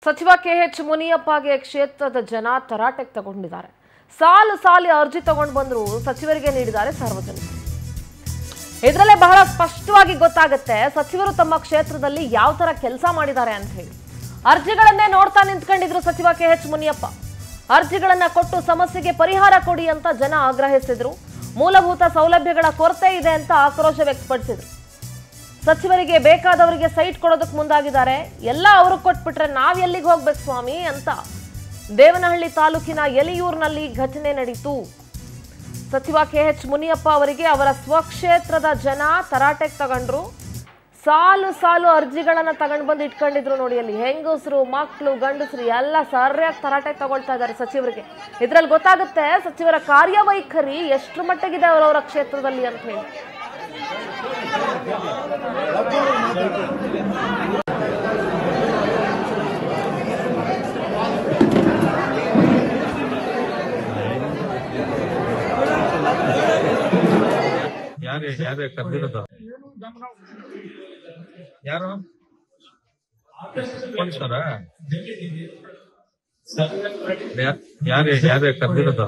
ಸಚಿವ ಕೆಎಚ್ ಮುನಿಯಪ್ಪಗೆ ಕ್ಷೇತ್ರದ ಜನ ತರಾಟೆಗೆ ತಗೊಂಡಿದ್ದಾರೆ. ಸಾಲು ಅರ್ಜಿ ತಗೊಂಡು ಬಂದ್ರು ಸಚಿವರಿಗೆ ನೀಡಿದ್ದಾರೆ ಸಾರ್ವಜನಿಕರು. ಇದರಲ್ಲೇ ಬಹಳ ಸ್ಪಷ್ಟವಾಗಿ ಗೊತ್ತಾಗುತ್ತೆ ಸಚಿವರು ತಮ್ಮ ಕ್ಷೇತ್ರದಲ್ಲಿ ಯಾವ ತರ ಕೆಲಸ ಮಾಡಿದ್ದಾರೆ ಅಂತ ಹೇಳಿ. ಅರ್ಜಿಗಳನ್ನೇ ನೋಡ್ತಾ ನಿಂತ್ಕೊಂಡಿದ್ರು ಸಚಿವ ಕೆಎಚ್ ಮುನಿಯಪ್ಪ. ಅರ್ಜಿಗಳನ್ನ ಕೊಟ್ಟು ಸಮಸ್ಯೆಗೆ ಪರಿಹಾರ ಕೊಡಿ ಅಂತ ಜನ ಆಗ್ರಹಿಸಿದ್ರು. ಮೂಲಭೂತ ಸೌಲಭ್ಯಗಳ ಕೊರತೆ ಇದೆ ಅಂತ ಆಕ್ರೋಶ ವ್ಯಕ್ತಪಡಿಸಿದ್ರು. ಸಚಿವರಿಗೆ ಬೇಕಾದವರಿಗೆ ಸೈಟ್ ಕೊಡೋದಕ್ಕೆ ಮುಂದಾಗಿದ್ದಾರೆ. ಎಲ್ಲ ಅವ್ರಿಗೆ ಕೊಟ್ಬಿಟ್ರೆ ನಾವ್ ಎಲ್ಲಿಗೆ ಹೋಗ್ಬೇಕು ಸ್ವಾಮಿ ಅಂತ ದೇವನಹಳ್ಳಿ ತಾಲೂಕಿನ ಎಲಿಯೂರಿನಲ್ಲಿ ಘಟನೆ ನಡೆಯಿತು. ಸಚಿವ ಕೆಎಚ್ ಮುನಿಯಪ್ಪ ಅವರಿಗೆ ಅವರ ಸ್ವಕ್ಷೇತ್ರದ ಜನ ತರಾಟೆಗೆ ತಗೊಂಡ್ರು. ಸಾಲು ಅರ್ಜಿಗಳನ್ನ ತಗೊಂಡು ಬಂದು ಇಟ್ಕೊಂಡಿದ್ರು. ನೋಡಿ ಅಲ್ಲಿ ಹೆಂಗಸರು, ಮಕ್ಕಳು, ಗಂಡಸರು ಎಲ್ಲ ಸರಿಯಾಗಿ ತರಾಟೆಗೆ ತಗೊಳ್ತಾ ಇದ್ದಾರೆ ಸಚಿವರಿಗೆ. ಇದ್ರಲ್ಲಿ ಗೊತ್ತಾಗುತ್ತೆ ಸಚಿವರ ಕಾರ್ಯವೈಖರಿ ಎಷ್ಟು ಮಟ್ಟಿಗಿದೆ ಅವರವರ ಕ್ಷೇತ್ರದಲ್ಲಿ ಅಂತ ಹೇಳಿ. ಯಾರೇ ಕರೆದಿರೋದು ಯಾರು ಪೊಲೀಸರ ಯಾರೇ ಕರೆದಿರೋದು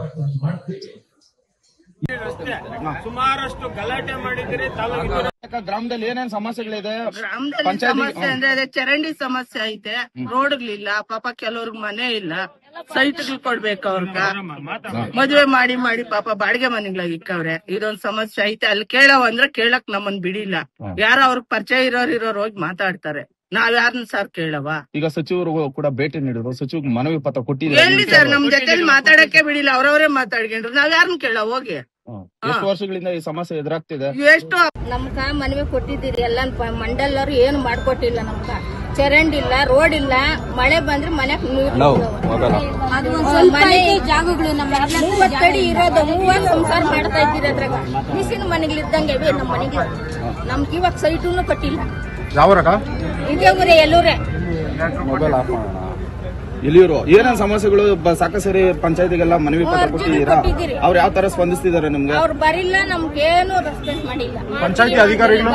ಸುಮಾರಷ್ಟು ಗಲಾಟೆ ಮಾಡಿದ್ರೆ ಗ್ರಾಮದಲ್ಲಿ ಏನೇನ್ ಸಮಸ್ಯೆಗಳಿದೆ? ಸಮಸ್ಯೆ ಅಂದ್ರೆ ಅದೇ ಚರಂಡಿ ಸಮಸ್ಯೆ ಐತೆ, ರೋಡ್ಗಳಿಲ್ಲ, ಪಾಪ ಕೆಲವ್ರಿಗೆ ಮನೆ ಇಲ್ಲ, ಸೈಟ್ಗಳು ಕೊಡ್ಬೇಕು ಅವ್ರಗ. ಮದ್ವೆ ಮಾಡಿ ಪಾಪ ಬಾಡಿಗೆ ಮನೆಗಳಾಗಿ ಇಕ್ಕವ್ರೆ. ಇದೊಂದ್ ಸಮಸ್ಯೆ ಐತೆ. ಅಲ್ಲಿ ಕೇಳವ್ ಅಂದ್ರೆ ಕೇಳಕ್ ನಮ್ಮನ್ ಬಿಡಿಲ್ಲ. ಯಾರೋ ಅವ್ರಿಗೆ ಪರಿಚಯ ಇರೋರು ಹೋಗಿ ಮಾತಾಡ್ತಾರೆ. ನಾವ್ ಯಾರನ್ನ ಸರ್ ಕೇಳವ? ಈಗ ಸಚಿವರು ಕೂಡ ಭೇಟಿ ನೀಡಿದ್ರು, ಸಚಿವ ಮನವಿ ಪತ್ರ ಕೊಟ್ಟಿದ್ದಾರೆ. ಎಲ್ಲಿ ಸರ್ ನಮ್ ಜೊತೆ ಮಾತಾಡಕ್ಕೆ ಬಿಡಿಲ್ಲ, ಅವ್ರವರೇ ಮಾತಾಡ್ಕೊಂಡ್ರು. ನಾವ್ ಯಾರನ್ನ ಕೇಳವ ಹೋಗಿ? ಎಷ್ಟು ವರ್ಷಗಳಿಂದ ಈ ಸಮಸ್ಯೆ ಎದುರಾಗ್ತಿದೆ? ಎಷ್ಟು ನಮ್ಗ ಮನವಿ ಕೊಟ್ಟಿದ್ದೀರಿ, ಎಲ್ಲ ಮಂಡಲರು ಏನು ಮಾಡ್ಕೊಟ್ಟಿಲ್ಲ. ನಮ್ಗ ಚರಂಡಿ ಇಲ್ಲ, ರೋಡ್ ಇಲ್ಲ, ಮಳೆ ಬಂದ್ರೆ ಮನೆಗ್ ನೀರು ಜಾಗಗಳು 30 ಅಡಿ ಇರೋದು 30 ಸಂಸಾರ ಮಾಡ್ತಾ ಇದ್ದೀರಿ. ಅದ್ರಾಗ ಮಿಸಿನ ಮನೆಗಳಿದ್ದಂಗೆ ನಮ್ಮ ಮನೆಗೆ. ನಮ್ಗೆ ಇವಾಗ ಸೈಟನ್ನು ಕೊಟ್ಟಿಲ್ಲ. ಯಾವ್ರಾಗ? ಇದೇ ಊರೇ, ಎಲ್ಲೂರೇ. ಎಲ್ಲಿಯವರು ಏನೇನ್ ಸಮಸ್ಯೆಗಳು? ಸಾಕಷ್ಟು ಸರಿ ಪಂಚಾಯತಿಗೆಲ್ಲ ಮನವಿ ಪತ್ರ ಕೊಟ್ಟಿದ್ದೀರಾ? ಅವ್ರು ಯಾವ ತರ ಸ್ಪಂದಿಸ್ತಿದ್ದಾರೆ ನಿಮ್ಗೆ? ಅವ್ರು ಬರಿಲ್ಲ, ನಮ್ಗೇನು ರೆಸ್ಪಾನ್ಸ್ ಮಾಡಿಲ್ಲ. ಪಂಚಾಯತಿ ಅಧಿಕಾರಿಗಳು